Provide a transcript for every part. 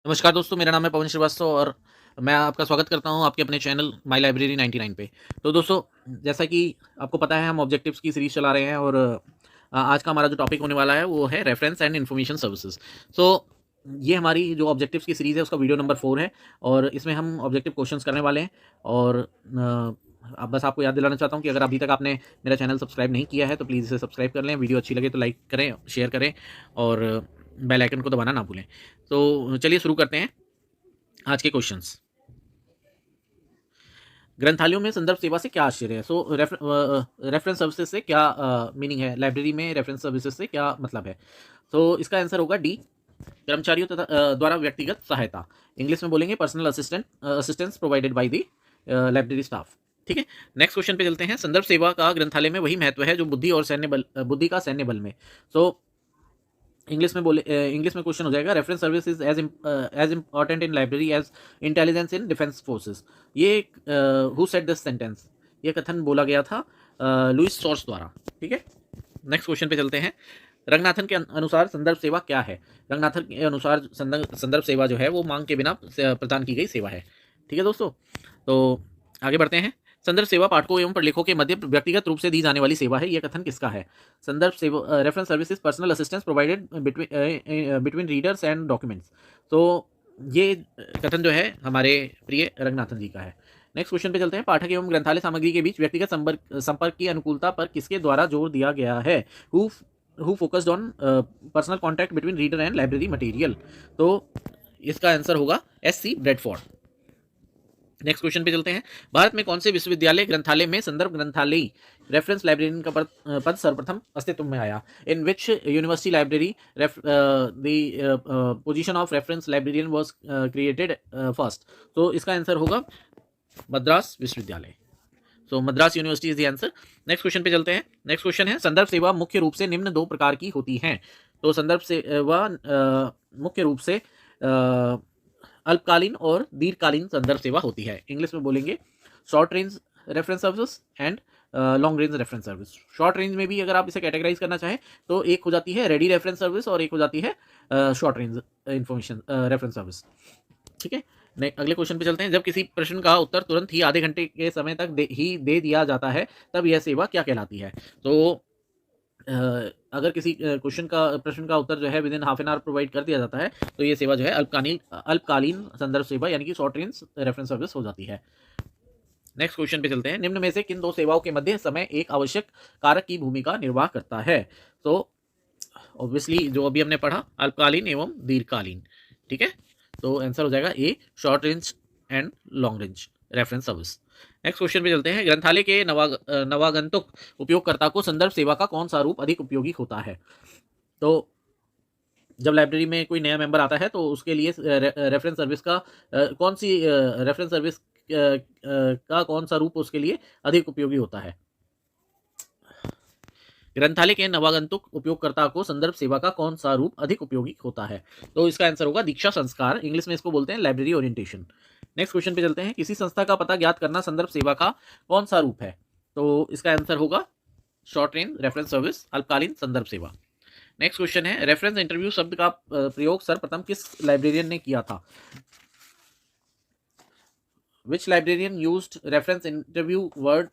नमस्कार दोस्तों, मेरा नाम है पवन श्रीवास्तव और मैं आपका स्वागत करता हूं आपके अपने चैनल माय लाइब्रेरी 99 पे। तो दोस्तों, जैसा कि आपको पता है हम ऑब्जेक्टिव्स की सीरीज़ चला रहे हैं और आज का हमारा जो टॉपिक होने वाला है वो है रेफरेंस एंड इन्फॉर्मेशन सर्विसेज। तो ये हमारी जो ऑब्जेक्टिव्स की सीरीज़ है उसका वीडियो नंबर 4 है और इसमें हम ऑब्जेक्टिव क्वेश्चंस करने वाले हैं। और अब बस आपको याद दिलाना चाहता हूँ कि अगर अभी तक आपने मेरा चैनल सब्सक्राइब नहीं किया है तो प्लीज़ इसे सब्सक्राइब कर लें। वीडियो अच्छी लगे तो लाइक करें, शेयर करें और बेल आइकन को दबाना ना भूलें। तो चलिए शुरू करते हैं आज के क्वेश्चंस। ग्रंथालयों में संदर्भ सेवा से क्या आश्चर्य है? सो रेफरेंस सर्विसेज से क्या मीनिंग है? लाइब्रेरी में रेफरेंस सर्विसेज से क्या मतलब है? तो इसका आंसर होगा डी, कर्मचारियों तथा द्वारा व्यक्तिगत सहायता। इंग्लिश में बोलेंगे personal assistance provided by the library staff. ठीक है, नेक्स्ट क्वेश्चन पे चलते हैं। संदर्भ सेवा का ग्रंथालय में वही महत्व है जो बुद्धि का सैन्य बल में। सो इंग्लिश में क्वेश्चन हो जाएगा, reference service is as important in library as intelligence in defence forces. ये हु सेड दिस सेंटेंस? ये कथन बोला गया था लुइस सॉर्स द्वारा। ठीक है, नेक्स्ट क्वेश्चन पे चलते हैं। रंगनाथन के अनुसार संदर्भ सेवा क्या है? रंगनाथन के अनुसार संदर्भ सेवा जो है वो मांग के बिना प्रदान की गई सेवा है। ठीक है दोस्तों, तो आगे बढ़ते हैं। संदर्भ सेवा पाठकों एवं प्रलेखों के मध्य व्यक्तिगत रूप से दी जाने वाली सेवा है। यह कथन किसका है? संदर्भ सेवा reference services personal assistance provided between readers and documents. तो ये कथन जो है हमारे प्रिय रंगनाथन जी का है। नेक्स्ट क्वेश्चन पे चलते हैं। पाठक एवं ग्रंथालय सामग्री के बीच व्यक्तिगत संपर्क की अनुकूलता पर किसके द्वारा जोर दिया गया है? Who focused on personal contact between reader and library material. तो इसका आंसर होगा एस.सी. ब्रेडफोर्ड। नेक्स्ट क्वेश्चन पे चलते हैं। भारत में कौन से विश्वविद्यालय ग्रंथालय में संदर्भ ग्रंथालय रेफरेंस लाइब्रेरियन का पद सर्वप्रथम अस्तित्व में आया? In which university library the position of reference librarian was created first? तो इसका आंसर होगा मद्रास विश्वविद्यालय। So Madras university is the answer. Next question पे चलते हैं। नेक्स्ट क्वेश्चन है, संदर्भ सेवा मुख्य रूप से निम्न दो प्रकार की होती हैं। तो संदर्भ सेवा मुख्य रूप से अल्पकालीन और दीर्घकालीन संदर्भ सेवा होती है। इंग्लिश में बोलेंगे short range reference service and long range reference service. Short range में भी अगर आप इसे कैटेगराइज करना चाहें तो एक हो जाती है रेडी रेफरेंस सर्विस और एक हो जाती है short range information reference service. ठीक है, अगले क्वेश्चन पे चलते हैं। जब किसी प्रश्न का उत्तर तुरंत ही आधे घंटे के समय तक दे दिया जाता है तब यह सेवा क्या कहलाती है? तो अगर किसी प्रश्न का उत्तर जो है with in half an hour provide कर दिया जाता है तो ये सेवा जो है अल्पकालीन संदर्भ सेवा यानी कि शॉर्ट रेंज रेफरेंस सर्विस हो जाती है। नेक्स्ट क्वेश्चन पे चलते हैं। निम्न में से किन दो सेवाओं के मध्य समय एक आवश्यक कारक की भूमिका निर्वाह करता है? तो ऑब्वियसली जो अभी हमने पढ़ा, अल्पकालीन एवं दीर्घकालीन। ठीक है, तो आंसर हो जाएगा A, short range and long range reference service. Next question पे चलते हैं। ग्रंथालय के नवागंतुक उपयोगकर्ता को संदर्भ सेवा का कौन सा रूप अधिक उपयोगी होता है? तो जब लाइब्रेरी में कोई नया मेंबर आता है तो उसके लिए रेफरेंस सर्विस का कौन सी रेफरेंस सर्विस का कौन सा रूप उसके लिए अधिक उपयोगी होता है? ग्रंथालय के नवागंतुक उपयोगकर्ता को संदर्भ सेवा का कौन सा रूप अधिक उपयोगी होता है? तो इसका आंसर होगा दीक्षा संस्कार। इंग्लिश में इसको बोलते हैं लाइब्रेरी ओरिएंटेशन। नेक्स्ट क्वेश्चन पे चलते हैं। किसी संस्था का पता ज्ञात करना संदर्भ सेवा का कौन सा रूप है? तो इसका आंसर होगा शॉर्ट रेंज रेफरेंस सर्विस, अल्पकालीन संदर्भ सेवा। नेक्स्ट क्वेश्चन है, रेफरेंस इंटरव्यू शब्द का प्रयोग सर्वप्रथम किस लाइब्रेरियन ने किया था? Which librarian used reference interview word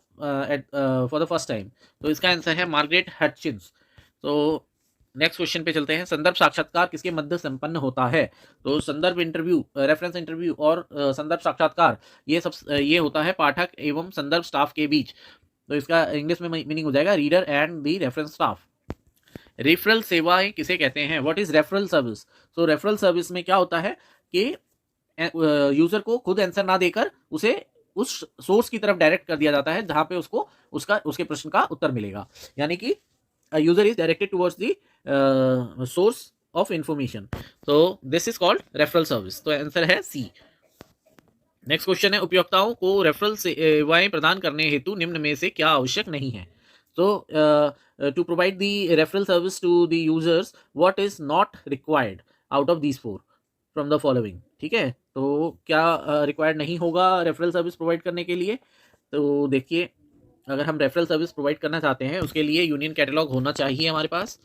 for the first time? तो इसका आंसर है मार्गरेट हटचिंस। तो नेक्स्ट क्वेश्चन पे चलते हैं। संदर्भ साक्षात्कार किसके मध्य संपन्न होता है? तो संदर्भ इंटरव्यू, रेफरेंस इंटरव्यू और संदर्भ साक्षात्कार ये होता है पाठक एवं संदर्भ स्टाफ के बीच। तो इसका इंग्लिश में मीनिंग हो जाएगा reader and the reference staff. Referral सेवाएं किसे कहते हैं? What is referral service? तो रेफरल सर्विस में क्या होता है कि यूजर को खुद आंसर ना देकर उसे उस सोर्स की तरफ डायरेक्ट कर दिया जाता है जहां पे उसके प्रश्न का उत्तर मिलेगा, यानी कि user is directed towards the source of information. तो this is called referral service. तो आंसर है सी। नेक्स्ट क्वेश्चन है, उपयोक्ताओं को रेफरल सेवाएं प्रदान करने हेतु निम्न में से क्या आवश्यक नहीं है? तो to provide the referral service to the users what is not required out of these four from the following? ठीक है, तो क्या रिक्वायर्ड नहीं होगा रेफरल सर्विस प्रोवाइड करने के लिए? तो देखिए, अगर हम रेफरल सर्विस प्रोवाइड करना चाहते हैं उसके लिए यूनियन कैटलॉग होना चाहिए हमारे पास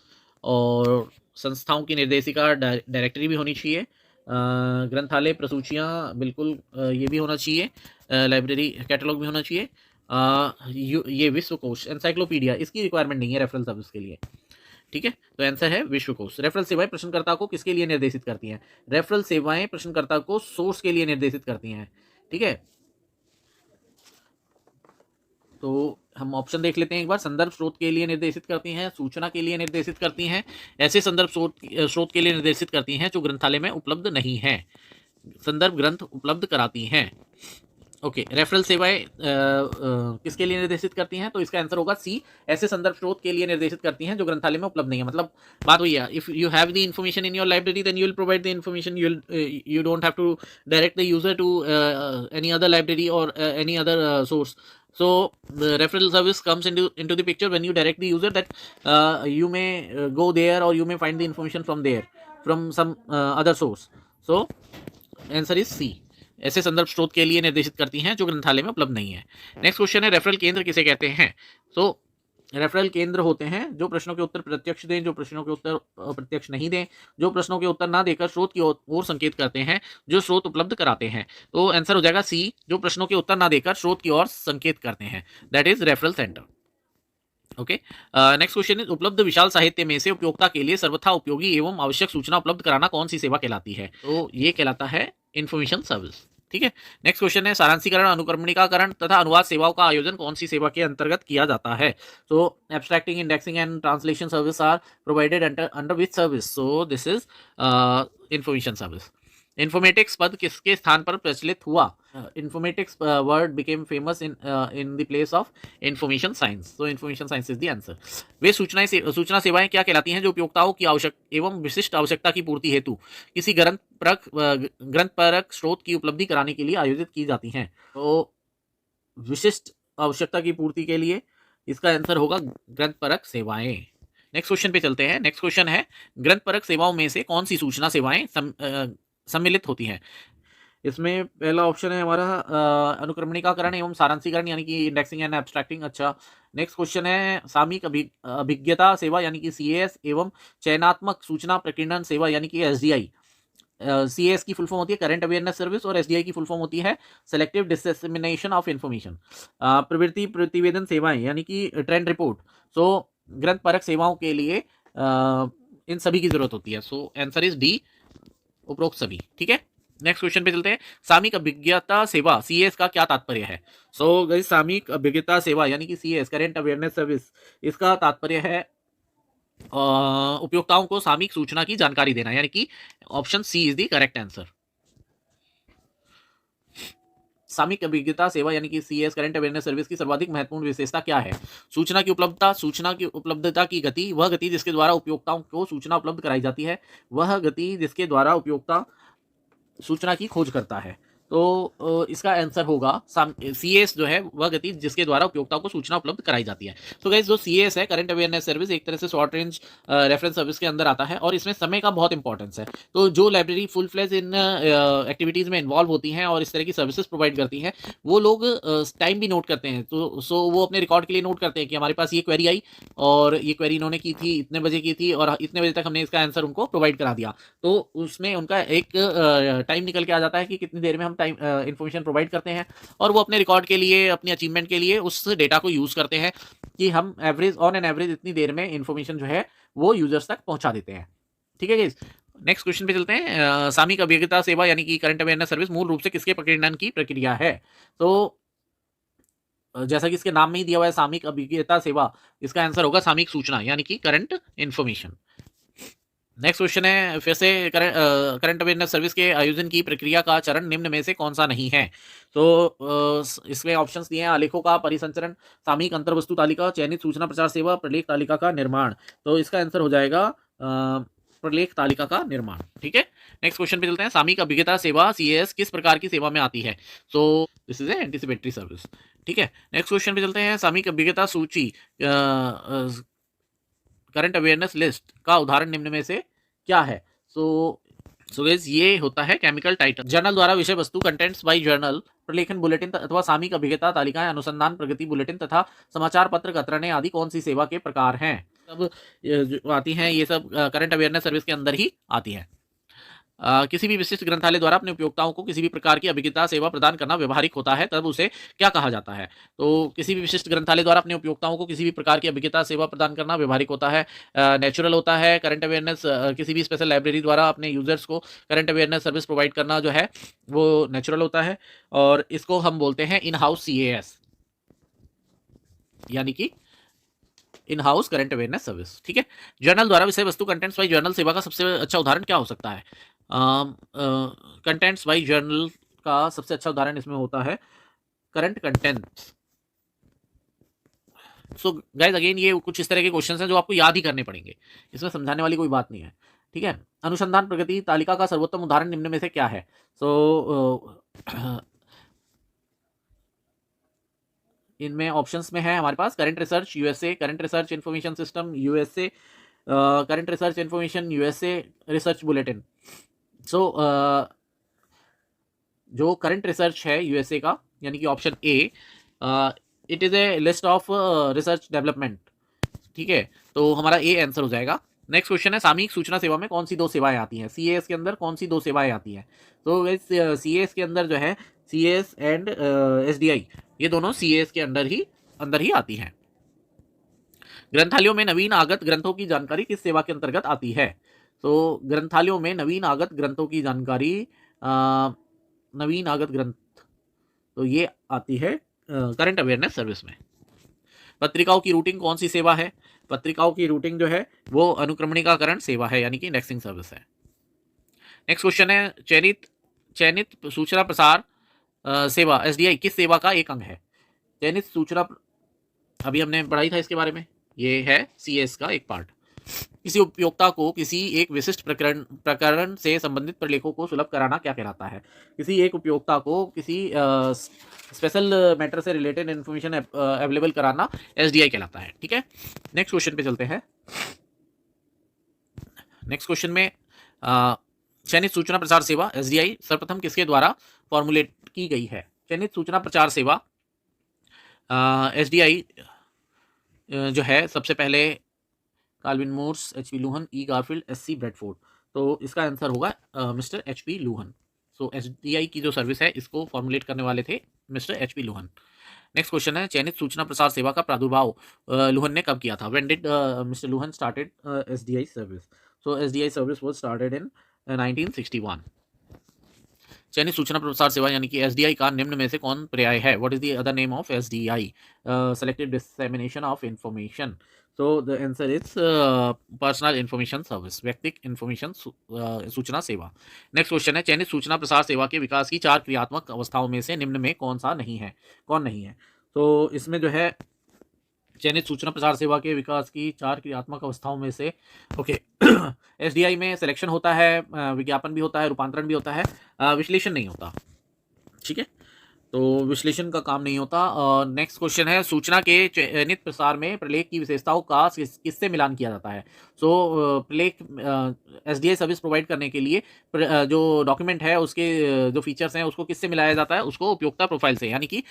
और संस्थाओं की निर्देशिका डायरेक्टरी भी होनी चाहिए। ग्रंथालय प्रसूचियाँ बिल्कुल ये भी होना चाहिए, लाइब्रेरी कैटलॉग भी होना चाहिए। ये विश्वकोश एनसाइक्लोपीडिया इसकी रिक्वायरमेंट नहीं है रेफरल सर्विस के लिए, ठीक है। तो आंसर है विश्वकोश। रेफरल सेवाएं प्रश्नकर्ता को किसके लिए निर्देशित करती हैं? रेफरल सेवाएं प्रश्नकर्ता को सोर्स के लिए निर्देशित करती हैं, ठीक है। तो हम ऑप्शन देख लेते हैं एक बार। संदर्भ स्रोत के लिए निर्देशित करती हैं, सूचना के लिए निर्देशित करती हैं, ऐसे संदर्भ स्रोत के लिए निर्देशित करती हैं जो ग्रंथालय में उपलब्ध नहीं है, संदर्भ ग्रंथ उपलब्ध कराती हैं। ओके, रेफरल सेवाएं किसके लिए निर्देशित करती हैं? तो इसका आंसर होगा सी, ऐसे संदर्भ स्रोत के लिए निर्देशित करती हैं जो ग्रंथालय में उपलब्ध नहीं है। मतलब बात वही है, if you have the information in your library then you will provide the information, you don't have to direct the user to any other library और any other source. So the referral service comes into the picture when you direct the user that you may go there or you may find the information from there, from some other source. So answer is C, ऐसे संदर्भ स्रोत के लिए निर्देशित करती हैं जो ग्रंथालय में उपलब्ध नहीं है। नेक्स्ट क्वेश्चन है, रेफरल केंद्र किसे कहते हैं? तो रेफरल केंद्र होते हैं जो प्रश्नों के उत्तर प्रत्यक्ष दें, जो प्रश्नों के उत्तर अप्रत्यक्ष नहीं दें, जो प्रश्नों के उत्तर ना देकर स्रोत की ओर संकेत करते हैं, जो स्रोत उपलब्ध कराते हैं। तो आंसर हो जाएगा सी, जो प्रश्नों के उत्तर ना देकर स्रोत की ओर संकेत करते हैं, that is referral centre. Okay, next question is, उपलब्ध विशाल साहित्य में से उपयोक्ता के लिए सर्वथा उपयोगी एवं आवश्यक सूचना उपलब्ध कराना कौन सी सेवा कहलाती है? तो ये कहलाता है इन्फॉर्मेशन सर्विस, ठीक है। नेक्स्ट क्वेश्चन है, सारांशीकरण, अनुक्रमणिकाकरण तथा अनुवाद सेवाओं का आयोजन कौन सी सेवा के अंतर्गत किया जाता है? तो abstracting, indexing and translation service are provided under which service? So this is information service. Informatics पद किसके स्थान पर प्रचलित हुआ? Informatics word became famous in the place of information science, so information science is the answer. वे सूचना सेवाएं क्या कहलाती हैं जो उपयोक्ताओं की आवश्यक एवं विशिष्ट आवश्यकता की पूर्ति हेतु किसी ग्रंथपरक स्रोत की उपलब्धि कराने के लिए आयोजित की जाती हैं? तो विशिष्ट आवश्यकता की पूर्ति के लिए इसका आंसर होगा ग्रंथपरक सेवाएं। नेक्स्ट क्वेश्चन पे चलते हैं। नेक्स्ट क्वेश्चन है, ग्रंथपरक सेवाओं में से कौन सी सूचना सेवाएं सम्मिलित होती हैं? इसमें पहला ऑप्शन है हमारा अनुक्रमणिकाकरण एवं सारांशीकरण यानी कि इंडेक्सिंग एंड एब्स्ट्रैक्टिंग। अच्छा, नेक्स्ट क्वेश्चन है, सामयिक अभिज्ञता सेवा यानी कि सीएएस एवं चयनात्मक सूचना प्रकीर्णन सेवा यानी कि एसडीआई। सीएएस की फुल फॉर्म होती है करंट अवेयरनेस सर्विस और एसडीआई की फुल फॉर्म होती है सेलेक्टिव डिसेमिनेशन ऑफ इन्फॉर्मेशन। प्रवृत्ति प्रतिवेदन सेवाएं यानी कि ट्रेंड रिपोर्ट। सो ग्रंथपरक सेवाओं के लिए इन सभी की जरूरत होती है। सो आंसर इज डी, उपरोक्त सभी, ठीक है। नेक्स्ट क्वेश्चन पे चलते हैं, सामयिक अभिज्ञता सेवा सीएएस का क्या तात्पर्य है? सो गाइस, सामयिक अभिज्ञता सेवा यानी कि सीएएस करंट अवेयरनेस सर्विस, इसका तात्पर्य है उपयोक्ताओं को सामयिक सूचना की जानकारी देना, यानी कि option C is the correct answer. सामयिक अभिज्ञता सेवा यानी कि सीएस करंट अवेयरनेस सर्विस की सर्वाधिक महत्वपूर्ण विशेषता क्या है? सूचना की उपलब्धता की गति, वह गति जिसके द्वारा उपयोक्ताओं को सूचना उपलब्ध कराई जाती है, वह गति जिसके द्वारा उपयोक्ता सूचना की खोज करता है। तो इसका आंसर होगा सीएस जो है वह गति जिसके द्वारा उपयोक्ताओं को सूचना उपलब्ध कराई जाती है। तो गाइस, जो सीएस है करंट अवेयरनेस सर्विस, एक तरह से शॉर्ट रेंज रेफरेंस सर्विस के अंदर आता है और इसमें समय का बहुत इंपॉर्टेंस है। तो जो लाइब्रेरी फुल फ्लेज इन एक्टिविटीज़ में इन्वॉल्व होती हैं और इस तरह की सर्विसेज प्रोवाइड करती हैं, वो लोग टाइम भी नोट करते हैं। तो वो अपने रिकॉर्ड के लिए नोट करते हैं कि हमारे पास ये क्वेरी आई और ये क्वेरी इन्होंने की थी, इतने बजे की थी और इतने बजे तक हमने इसका आंसर उनको प्रोवाइड करा दिया। तो उसमें उनका एक टाइम निकल के आ जाता है कि कितनी देर में हम टाइम इन्फॉर्मेशन प्रोवाइड करते हैं, और वो अपने रिकॉर्ड के लिए, अपनी अचीवमेंट के लिए उस डेटा को यूज करते हैं कि हम ऑन एन एवरेज इतनी देर में इन्फॉर्मेशन जो है वो यूजर्स तक पहुंचा देते हैं, ठीक है गाइस। नेक्स्ट क्वेश्चन पे चलते हैं। सामयिक अभिज्ञता सेवा यानी कि करंट अवेयरनेस सर्विस मूल रूप से किसके प्रकीर्णन की प्रक्रिया है? तो जैसा कि इसके नाम में ही दिया हुआ है सामयिक अभिज्ञता सेवा, इसका आंसर होगा सामयिक सूचना यानी कि करंट इन्फॉर्मेशन। नेक्स्ट क्वेश्चन है, फिर से करंट अवेयरनेस सर्विस के आयोजन की प्रक्रिया का चरण निम्न में से कौन सा नहीं है? तो इसमें ऑप्शंस दिए हैं, आलेखों का परिसंचरण, सामयिक अंतर्वस्तु तालिका, चयनित सूचना प्रचार सेवा, प्रलेख तालिका का निर्माण। तो इसका आंसर हो जाएगा प्रलेख तालिका का निर्माण, ठीक है। नेक्स्ट क्वेश्चन पे चलते हैं, सामयिक अभिज्ञता सेवा सीएस किस प्रकार की सेवा में आती है? सो दिस इज एंटीसिपेटरी सर्विस, ठीक है। नेक्स्ट क्वेश्चन पे चलते हैं, सामयिक अभिज्ञता सूची करंट अवेयरनेस लिस्ट का उदाहरण निम्न में से क्या है? सो गाइस, ये होता है केमिकल टाइटल, जर्नल द्वारा विषय वस्तु, कंटेंट्स बाय जर्नल, प्रलेखन बुलेटिन अथवा सामयिक अभिज्ञता तालिकाएं, अनुसंधान प्रगति बुलेटिन तथा समाचार पत्र कतरने आदि कौन सी सेवा के प्रकार हैं? सब जो आती हैं ये सब करंट अवेयरनेस सर्विस के अंदर ही आती हैं। किसी भी विशिष्ट ग्रंथालय द्वारा अपने उपयोक्ताओं को किसी भी प्रकार की अभिज्ञता सेवा प्रदान करना व्यवहारिक होता है, तब उसे क्या कहा जाता है? तो किसी भी विशिष्ट ग्रंथालय द्वारा अपने उपयोक्ताओं को किसी भी प्रकार की अभिज्ञता सेवा प्रदान करना व्यवहारिक होता है, नेचुरल होता है। करंट अवेयरनेस, किसी भी स्पेशल लाइब्रेरी द्वारा अपने यूजर्स को करंट अवेयरनेस सर्विस प्रोवाइड करना जो है वो नेचुरल होता है, और इसको हम बोलते हैं इन हाउस CAS, यानी कि in house current awareness service. ठीक है। जर्नल द्वारा विषय वस्तु कंटेंट्स बाई जर्नल सेवा का सबसे अच्छा उदाहरण क्या हो सकता है? कंटेंट्स बाई जर्नल का सबसे अच्छा उदाहरण इसमें होता है current contents. So guys again ये कुछ इस तरह के क्वेश्चंस हैं जो आपको याद ही करने पड़ेंगे, इसमें समझाने वाली कोई बात नहीं है। ठीक है। अनुसंधान प्रगति तालिका का सर्वोत्तम उदाहरण निम्न में से क्या है? इनमें ऑप्शंस में है हमारे पास current research USA, current research information system USA, current research information USA, research bulletin. So जो करंट रिसर्च है USA का, यानी कि option A, it is a list of research development. ठीक है, तो हमारा A आंसर हो जाएगा। नेक्स्ट क्वेश्चन है सामयिक सूचना सेवा में कौन सी दो सेवाएं आती हैं? CAS के अंदर कौन सी दो सेवाएं आती हैं? तो इस CAS के अंदर जो है CAS एंड SDI, ये दोनों CAS के अंदर ही आती हैं। ग्रंथालयों में नवीन आगत ग्रंथों की जानकारी किस सेवा के अंतर्गत आती है? तो ग्रंथालयों में नवीन आगत ग्रंथों की जानकारी, नवीन आगत ग्रंथ, तो ये आती है करंट अवेयरनेस सर्विस में। पत्रिकाओं की रूटिंग कौन सी सेवा है? पत्रिकाओं की रूटिंग जो है वो अनुक्रमणिकाकरण सेवा है, यानी कि इंडेक्सिंग सर्विस है। नेक्स्ट क्वेश्चन है चयनित सूचना प्रसार सेवा SDI किस सेवा का एक अंग है? चयनित सूचना, अभी हमने पढ़ाई था इसके बारे में, ये है CS का एक पार्ट। किसी उपयोक्ता को किसी एक विशिष्ट प्रकरण से संबंधित प्रलेखों को सुलभ कराना क्या कहलाता है? किसी एक उपयोक्ता को किसी स्पेशल मैटर से रिलेटेड इन्फॉर्मेशन अवेलेबल कराना SDI कहलाता है। ठीक है। नेक्स्ट क्वेश्चन पे चलते हैं। नेक्स्ट क्वेश्चन में चयनित सूचना प्रसार सेवा SDI सर्वप्रथम किसके द्वारा फॉर्मुलेट की गई है? चयनित सूचना प्रचार सेवा SDI जो है सबसे पहले Calvin Mooers, HP Luhn, E Garfield, SC Bradford, तो इसका आंसर होगा mister HP Luhn. So SDI की जो सर्विस है इसको फॉर्मुलेट करने वाले थे मिस्टर HP लूहन। नेक्स्ट क्वेश्चन है चयनित सूचना प्रसार सेवा का प्रादुर्भाव लूहन ने कब किया था? When did mister Luhn started SDI service? So SDI service was started in 1961। चयनित सूचना प्रसार सेवा यानी कि SDI का निम्न में से कौन पर्याय है? What is the other name of SDI? Selective dissemination of information. So the answer is personal information service, व्यक्तिगत इंफॉर्मेशन सूचना सेवा। नेक्स्ट क्वेश्चन है चयनित सूचना प्रसार सेवा के विकास की 4 क्रियात्मक अवस्थाओं में से निम्न में कौन नहीं है? तो इसमें जो है चयनित सूचना प्रसार सेवा के विकास की 4 क्रियात्मक अवस्थाओं में से ओके SDI में सिलेक्शन होता है, विज्ञापन भी होता है, रूपांतरण भी होता है, विश्लेषण नहीं होता। ठीक है, तो विश्लेषण का काम नहीं होता। नेक्स्ट क्वेश्चन है सूचना के चयनित प्रसार में प्रलेख की विशेषताओं का किससे मिलान किया जाता है? प्रलेख SDI सर्विस प्रोवाइड करने के लिए जो डॉक्यूमेंट है उसके जो फीचर्स हैं उसको किससे मिलाया जाता है? उसको उपयोक्ता प्रोफाइल से, यानी कि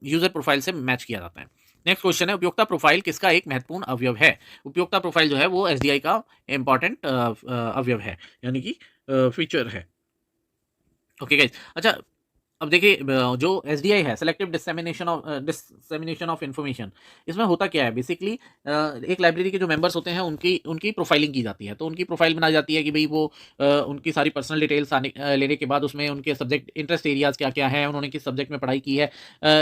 यूजर प्रोफाइल से मैच किया जाता है। नेक्स्ट क्वेश्चन है उपयोक्ता प्रोफाइल किसका एक महत्वपूर्ण अवयव है? उपयोक्ता प्रोफाइल जो है वो SDI का इंपॉर्टेंट अवयव है, यानी कि फीचर है। ओके गाइस, अच्छा अब देखिए जो SDI है सेलेक्टिव डिसेमिनेशन ऑफ इन्फॉर्मेशन, इसमें होता क्या है बेसिकली, एक लाइब्रेरी के जो मेंबर्स होते हैं उनकी प्रोफाइलिंग की जाती है। तो उनकी प्रोफाइल बनाई जाती है कि भाई वो उनकी सारी पर्सनल डिटेल्स लेने के बाद उसमें उनके सब्जेक्ट इंटरेस्ट एरियाज क्या क्या हैं, उन्होंने किस सब्जेक्ट में पढ़ाई की है,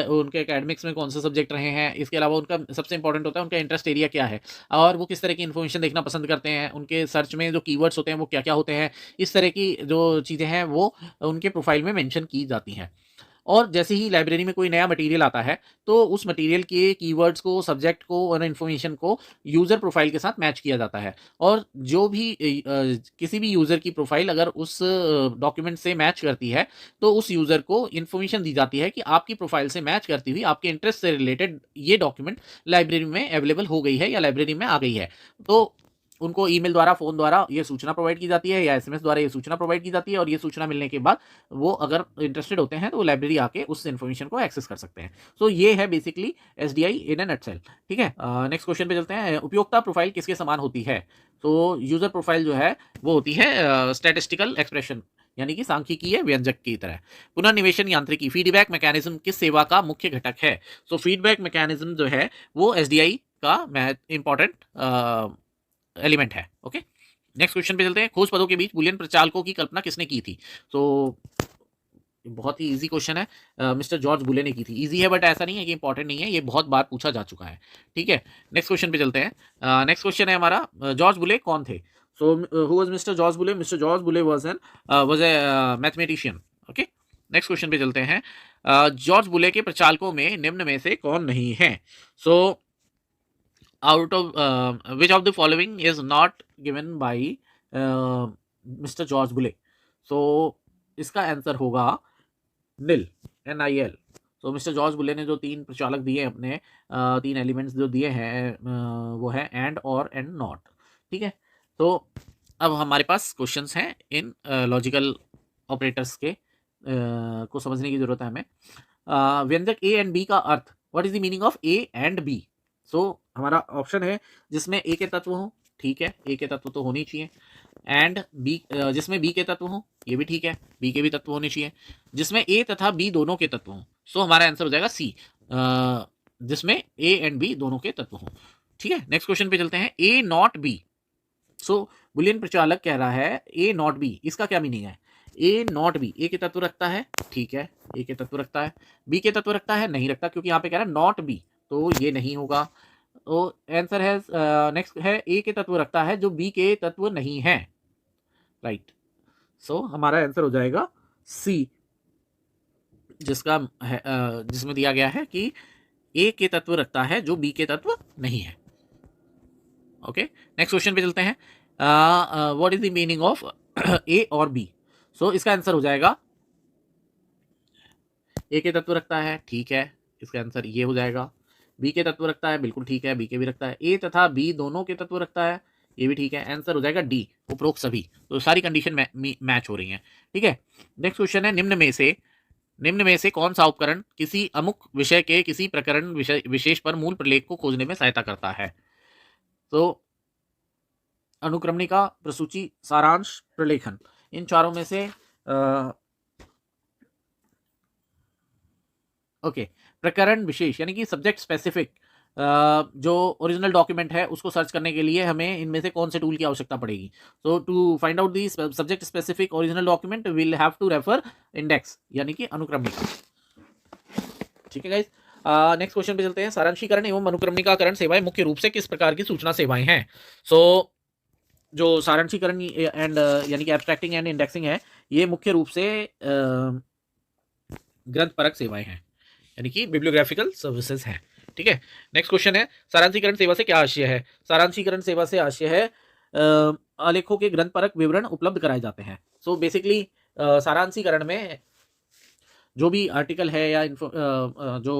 उनके एकेडमिक्स में कौन से सब्जेक्ट रहे हैं, इसके अलावा उनका सबसे इंपॉर्टेंट होता है उनका इंटरेस्ट एरिया क्या है और वो किस तरह की इन्फॉर्मेशन देखना पसंद करते हैं, उनके सर्च में जो कीवर्ड्स होते हैं वो क्या क्या होते हैं, इस तरह की जो चीज़ें हैं वो उनके प्रोफाइल में मेंशन की जाती हैं। और जैसे ही लाइब्रेरी में कोई नया मटेरियल आता है तो उस मटेरियल के कीवर्ड्स को, सब्जेक्ट को और इन्फॉर्मेशन को यूज़र प्रोफाइल के साथ मैच किया जाता है। और जो भी किसी भी यूज़र की प्रोफाइल अगर उस डॉक्यूमेंट से मैच करती है तो उस यूज़र को इन्फॉर्मेशन दी जाती है कि आपकी प्रोफाइल से मैच करती हुई आपके इंटरेस्ट से रिलेटेड ये डॉक्यूमेंट लाइब्रेरी में अवेलेबल हो गई है या लाइब्रेरी में आ गई है। तो उनको ईमेल द्वारा, फ़ोन द्वारा ये सूचना प्रोवाइड की जाती है या एसएमएस द्वारा ये सूचना प्रोवाइड की जाती है, और ये सूचना मिलने के बाद वो अगर इंटरेस्टेड होते हैं तो वो लाइब्रेरी आके उस इन्फॉर्मेशन को एक्सेस कर सकते हैं। सो ये है बेसिकली एसडीआई इन ए नटसेल। ठीक है, नेक्स्ट क्वेश्चन पे चलते हैं। उपयोक्ता प्रोफाइल किसके समान होती है? तो यूजर प्रोफाइल जो है वो होती है स्टैटिस्टिकल एक्सप्रेशन, यानी कि सांख्यिकीय व्यंजक की तरह। पुनर्निवेशन यांत्रिकी, फीडबैक मैकेनिज्म किस सेवा का मुख्य घटक है? सो फीडबैक मैकेनिज्म जो है वो एसडीआई का इंपॉर्टेंट एलिमेंट है। ओके, नेक्स्ट क्वेश्चन पे चलते हैं। खोज पदों के बीच बुलियन प्रचालकों की कल्पना किसने की थी? तो बहुत ही इजी क्वेश्चन है, मिस्टर जॉर्ज बुले ने की थी। इजी है बट ऐसा नहीं है कि इंपॉर्टेंट नहीं है, ये बहुत बार पूछा जा चुका है। ठीक है, नेक्स्ट क्वेश्चन पे चलते हैं। नेक्स्ट क्वेश्चन है हमारा, जॉर्ज बुले कौन थे? So who was mister George बुले? मिस्टर जॉर्ज बुले was a mathematician. Okay, next question पे चलते हैं। जॉर्ज बुले के प्रचालकों में निम्न में से कौन नहीं है? सो out of which of the following is not given by Mr. George Bulle? So इसका आंसर होगा NIL, NIL। तो मिस्टर जॉर्ज बुले ने जो 3 प्रचालक दिए हैं अपने, 3 एलिमेंट्स जो दिए हैं वो है एंड, और एंड नॉट। ठीक है, तो अब हमारे पास क्वेश्चंस हैं इन लॉजिकल ऑपरेटर्स के को समझने की जरूरत है हमें। व्यंजक ए एंड बी का अर्थ, what is the meaning of A and B? So हमारा ऑप्शन है जिसमें ए के तत्व हो, ठीक है, ए के तत्व तो होने चाहिए। एंड बी, जिसमें बी के तत्व हो, ये भी ठीक है, बी के भी तत्व होने चाहिए। जिसमें ए तथा बी दोनों के तत्व हों, सो हमारा आंसर हो जाएगा सी, जिसमें ए एंड बी दोनों के तत्व हों। ठीक है, नेक्स्ट क्वेश्चन पे चलते हैं। ए नॉट बी, सो बुलियन प्रचालक कह रहा है ए नॉट बी, इसका क्या मीनिंग है? ए नॉट बी, ए के तत्व रखता है, ठीक है, ए के तत्व रखता है, बी के तत्व रखता है, नहीं रखता, क्योंकि यहाँ पे कह रहा है नॉट बी, तो ये नहीं होगा। तो आंसर है नेक्स्ट है ए के तत्व रखता है जो बी के तत्व नहीं है, राइट। सो हमारा आंसर हो जाएगा सी, जिसका है जिसमें दिया गया है कि ए के तत्व रखता है जो बी के तत्व नहीं है। ओके, नेक्स्ट क्वेश्चन पे चलते हैं। What is the meaning of A और बी? सो इसका आंसर हो जाएगा ए के तत्व रखता है, ठीक है, इसका आंसर ये हो जाएगा। बी के तत्व रखता है, बिल्कुल ठीक है, बी के भी रखता है। ए तथा बी दोनों के तत्व रखता है, ये भी ठीक है, आंसर हो जाएगा डी, उपरोक्त सभी। तो सारी कंडीशन मैच हो रही हैं। ठीक है, नेक्स्ट क्वेश्चन है, निम्न में से कौन सा उपकरण किसी अमुक विषय के किसी प्रकरण विशेष पर मूल प्रलेख को खोजने में सहायता करता है? तो अनुक्रमणिका, प्रसूची, सारांश, प्रलेखन, इन चारों में से ओके, प्रकरण विशेष यानी कि सब्जेक्ट स्पेसिफिक जो ओरिजिनल डॉक्यूमेंट है उसको सर्च करने के लिए हमें इनमें से कौन से टूल की आवश्यकता पड़ेगी? So to find out the subject specific original document will have to refer index, यानी कि अनुक्रमणिका। ठीक है गाइस, नेक्स्ट क्वेश्चन पे चलते हैं। सारांशीकरण एवं अनुक्रमणिकाकरण सेवाएं मुख्य रूप से किस प्रकार की सूचना सेवाएं हैं? सो जो सारांशीकरण एंड यानी कि एब्स्ट्रैक्टिंग एंड इंडेक्सिंग है, ये मुख्य रूप से ग्रंथपरक सेवाएं हैं, यानी कि बिब्लियोग्राफिकल सर्विसेज हैं। ठीक है, नेक्स्ट क्वेश्चन है, सारांशीकरण सेवा से क्या आशय है? सारांशीकरण सेवा से आशय है आलेखों के ग्रंथपरक विवरण उपलब्ध कराए जाते हैं। सो बेसिकली सारांशीकरण में जो भी आर्टिकल है या जो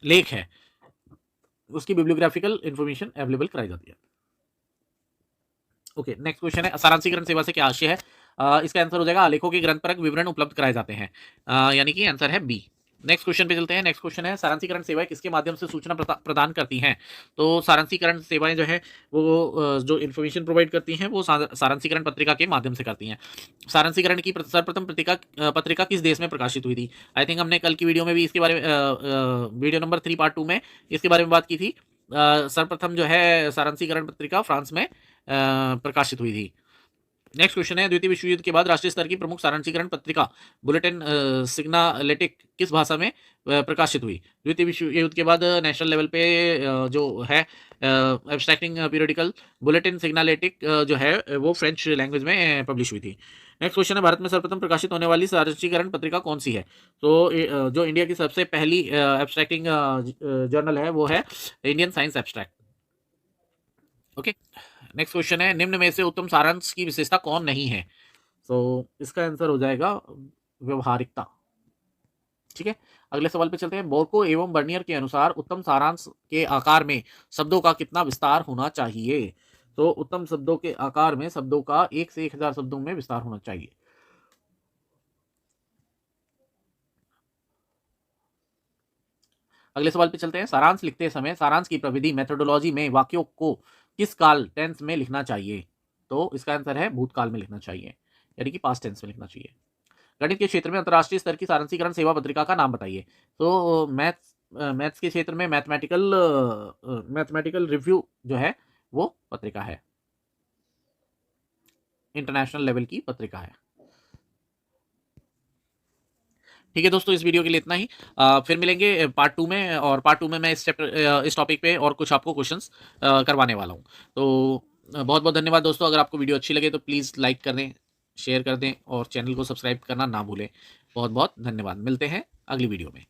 लेख है उसकी बिब्लियोग्राफिकल इंफॉर्मेशन अवेलेबल कराई जाती है। ओके, नेक्स्ट क्वेश्चन है, सारांशीकरण सेवा से क्या आशय है? इसका आंसर हो जाएगा आलेखों के ग्रंथपरक विवरण उपलब्ध कराए जाते हैं, यानी कि आंसर है बी। नेक्स्ट क्वेश्चन पे चलते हैं। नेक्स्ट क्वेश्चन है, सारांशीकरण सेवाएं किसके माध्यम से सूचना प्रदान करती हैं? तो सारांशीकरण सेवाएं जो है वो जो इन्फॉर्मेशन प्रोवाइड करती हैं वो सारांशीकरण पत्रिका के माध्यम से करती हैं। सारांशीकरण की सर्वप्रथम पत्रिका किस देश में प्रकाशित हुई थी? आई थिंक हमने कल की वीडियो में भी इसके बारे में वीडियो नंबर 3 पार्ट 2 में इसके बारे में बात की थी। सर्वप्रथम जो है सारांशीकरण पत्रिका फ्रांस में प्रकाशित हुई थी। नेक्स्ट क्वेश्चन है, द्वितीय विश्व युद्ध के बाद राष्ट्रीय स्तर की प्रमुख सारांशीकरण पत्रिका बुलेटिन सिग्नालेटिक किस भाषा में प्रकाशित हुई? द्वितीय विश्व युद्ध के बाद नेशनल लेवल पे जो है एब्स्ट्रैक्टिंग पीरियडिकल बुलेटिन सिग्नालेटिक जो है वो फ्रेंच लैंग्वेज में पब्लिश हुई थी। नेक्स्ट क्वेश्चन है, भारत में सर्वप्रथम प्रकाशित होने वाली सारांशीकरण पत्रिका कौन सी है? तो जो इंडिया की सबसे पहली एब्स्ट्रैक्टिंग जर्नल है वो है Indian science abstract. Okay, next question है, निम्न में से उत्तम सारांश की विशेषता कौन नहीं है? तो इसका आंसर हो जाएगा व्यवहारिकता। ठीक है, अगले सवाल पे चलते हैं। बोर्को एवं बर्नियर के अनुसार उत्तम सारांश के आकार में शब्दों का कितना विस्तार होना चाहिए? तो उत्तम शब्दों के आकार में शब्दों का 1 से 1000 शब्दों में विस्तार होना चाहिए। अगले सवाल पे चलते हैं। सारांश लिखते समय सारांश की प्रविधि मेथोडोलॉजी में वाक्यों को किस काल टेंस में लिखना चाहिए? तो इसका आंसर है भूतकाल में लिखना चाहिए, यानी कि पास्ट टेंस में लिखना चाहिए। गणित के क्षेत्र में अंतर्राष्ट्रीय स्तर की सारांशीकरण सेवा पत्रिका का नाम बताइए। तो मैथ्स के क्षेत्र में मैथमेटिकल रिव्यू जो है वो पत्रिका है, इंटरनेशनल लेवल की पत्रिका है। ठीक है दोस्तों, इस वीडियो के लिए इतना ही। फिर मिलेंगे पार्ट 2 में, और पार्ट 2 में मैं इस टॉपिक पे और कुछ आपको क्वेश्चंस करवाने वाला हूँ। तो बहुत बहुत धन्यवाद दोस्तों। अगर आपको वीडियो अच्छी लगे तो प्लीज़ लाइक कर दें, शेयर कर दें और चैनल को सब्सक्राइब करना ना भूलें। बहुत बहुत धन्यवाद। मिलते हैं अगली वीडियो में।